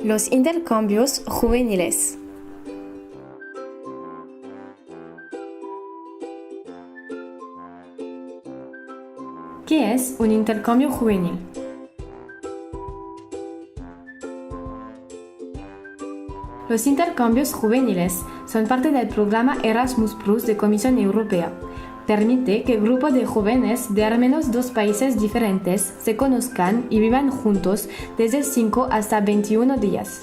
Los intercambios juveniles. ¿Qué es un intercambio juvenil? Los intercambios juveniles son parte del programa Erasmus Plus de Comisión Europea. Permite que grupos de jóvenes de al menos 2 países diferentes se conozcan y vivan juntos desde 5 hasta 21 días.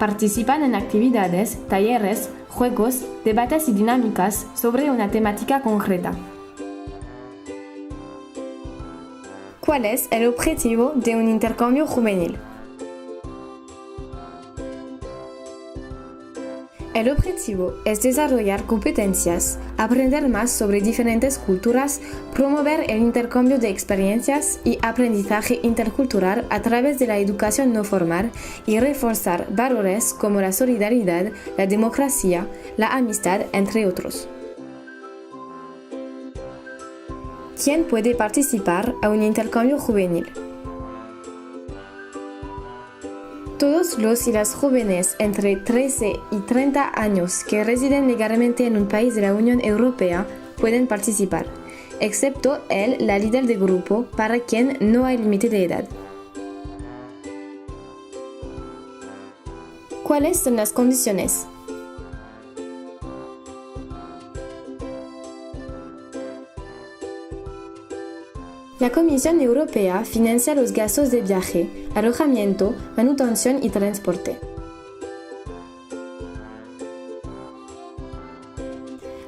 Participan en actividades, talleres, juegos, debates y dinámicas sobre una temática concreta. ¿Cuál es el objetivo de un intercambio juvenil? El objetivo es desarrollar competencias, aprender más sobre diferentes culturas, promover el intercambio de experiencias y aprendizaje intercultural a través de la educación no formal y reforzar valores como la solidaridad, la democracia, la amistad, entre otros. ¿Quién puede participar a un intercambio juvenil? Todos los y las jóvenes entre 13 y 30 años que residen legalmente en un país de la Unión Europea pueden participar, excepto la líder de grupo, para quien no hay límite de edad. ¿Cuáles son las condiciones? La Comisión Europea financia los gastos de viaje, alojamiento, manutención y transporte.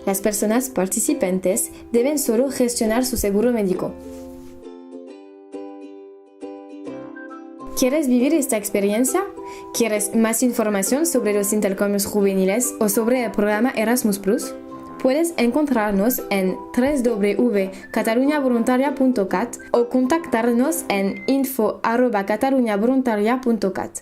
Las personas participantes deben solo gestionar su seguro médico. ¿Quieres vivir esta experiencia? ¿Quieres más información sobre los intercambios juveniles o sobre el programa Erasmus Plus? Puedes encontrarnos en www.cataluñavoluntaria.cat o contactarnos en info@cataluñavoluntaria.cat.